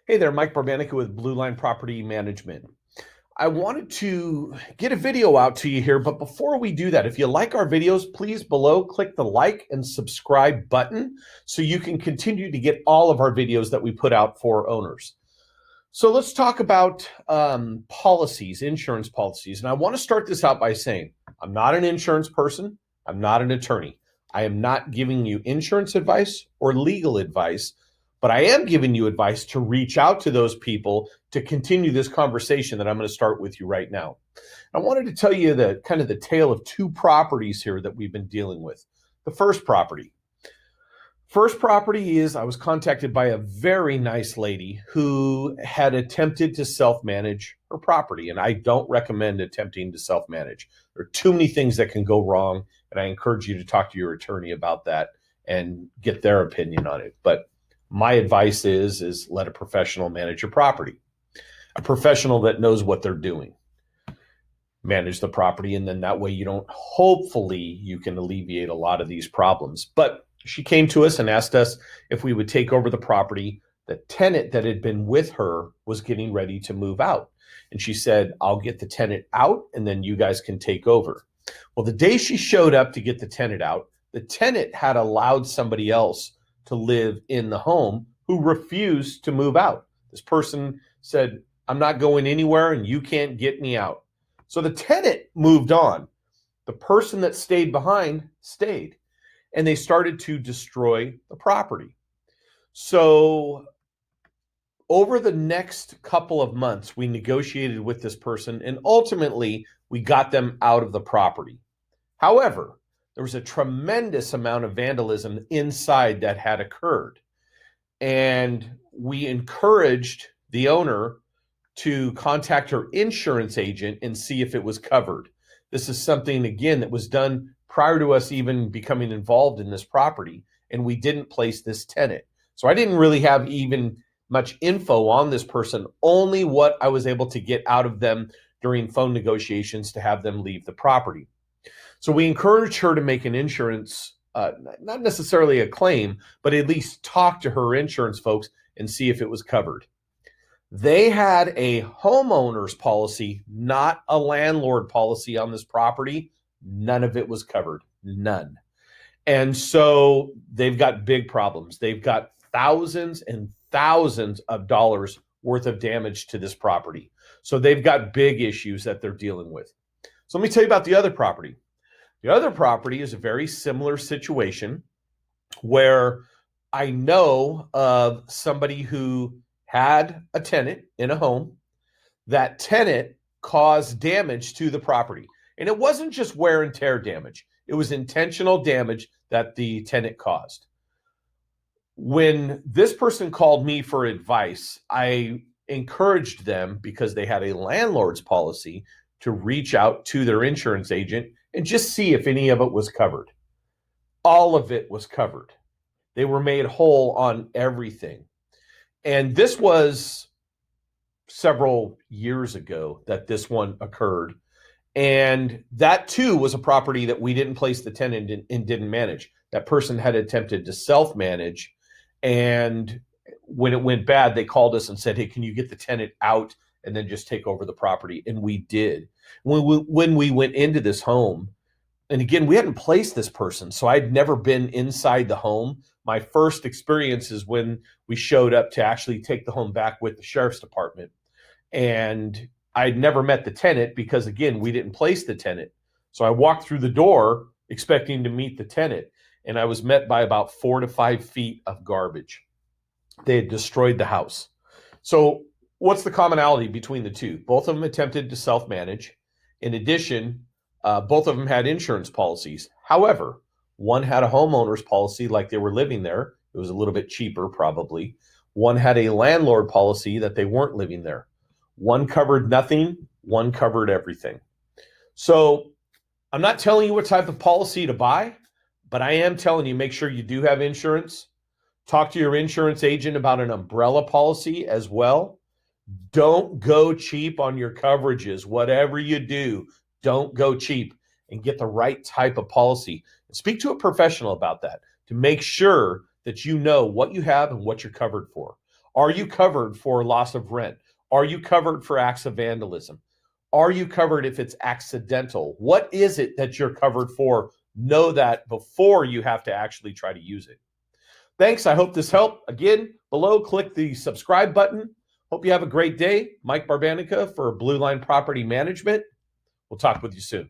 Hey there, Mike Barbanica with Blue Line Property Management. I wanted to get a video out to you here, but before we do that, if you like our videos, please below click the like and subscribe button so you can continue to get all of our videos that we put out for owners. So let's talk about policies, insurance policies. And I want to start this out by saying, I'm not an insurance person. I'm not an attorney. I am not giving you insurance advice or legal advice, but I am giving you advice to reach out to those people to continue this conversation that I'm going to start with you right now. I wanted to tell you the kind of the tale of two properties here that we've been dealing with. The first property. First property is I was contacted by a very nice lady who had attempted to self-manage her property, and I don't recommend attempting to self-manage. There are too many things that can go wrong, and I encourage you to talk to your attorney about that and get their opinion on it. But my advice is let a professional manage your property, a professional that knows what they're doing. Manage the property, and then that way hopefully you can alleviate a lot of these problems. But she came to us and asked us if we would take over the property. The tenant that had been with her was getting ready to move out. And she said, I'll get the tenant out and then you guys can take over. Well, the day she showed up to get the tenant out, the tenant had allowed somebody else to live in the home who refused to move out. This person said, I'm not going anywhere and you can't get me out. So the tenant moved on. The person that stayed behind stayed. And they started to destroy the property. So over the next couple of months, we negotiated with this person and ultimately we got them out of the property. However, there was a tremendous amount of vandalism inside that had occurred. And we encouraged the owner to contact her insurance agent and see if it was covered. This is something, again, that was done prior to us even becoming involved in this property, and we didn't place this tenant. So I didn't really have even much info on this person, only what I was able to get out of them during phone negotiations to have them leave the property. So we encouraged her to make an insurance, not necessarily a claim, but at least talk to her insurance folks and see if it was covered. They had a homeowner's policy, not a landlord policy on this property. None of it was covered, none. And so they've got big problems. They've got thousands and thousands of dollars worth of damage to this property. So they've got big issues that they're dealing with. So let me tell you about the other property. The other property is a very similar situation where I know of somebody who had a tenant in a home. That tenant caused damage to the property. And it wasn't just wear and tear damage. It was intentional damage that the tenant caused. When this person called me for advice, I encouraged them, because they had a landlord's policy, to reach out to their insurance agent and just see if any of it was covered. All of it was covered. They were made whole on everything. And this was several years ago that this one occurred. And that too was a property that we didn't place the tenant in and didn't manage. That person had attempted to self-manage. And when it went bad, they called us and said, hey, can you get the tenant out and then just take over the property? And we did. When we went into this home, and again, we hadn't placed this person, so I'd never been inside the home. My first experience is when we showed up to actually take the home back with the sheriff's department. And I'd never met the tenant because, again, we didn't place the tenant. So I walked through the door expecting to meet the tenant, and I was met by about 4 to 5 feet of garbage. They had destroyed the house. So what's the commonality between the two? Both of them attempted to self-manage. In addition, both of them had insurance policies. However, one had a homeowner's policy like they were living there. It was a little bit cheaper, probably. One had a landlord policy that they weren't living there. One covered nothing, one covered everything. So I'm not telling you what type of policy to buy, but I am telling you, make sure you do have insurance. Talk to your insurance agent about an umbrella policy as well. Don't go cheap on your coverages. Whatever you do, don't go cheap, and get the right type of policy. Speak to a professional about that to make sure that you know what you have and what you're covered for. Are you covered for loss of rent? Are you covered for acts of vandalism? Are you covered if it's accidental? What is it that you're covered for? Know that before you have to actually try to use it. Thanks. I hope this helped. Again, below, click the subscribe button. Hope you have a great day. Mike Barbanica for Blue Line Property Management. We'll talk with you soon.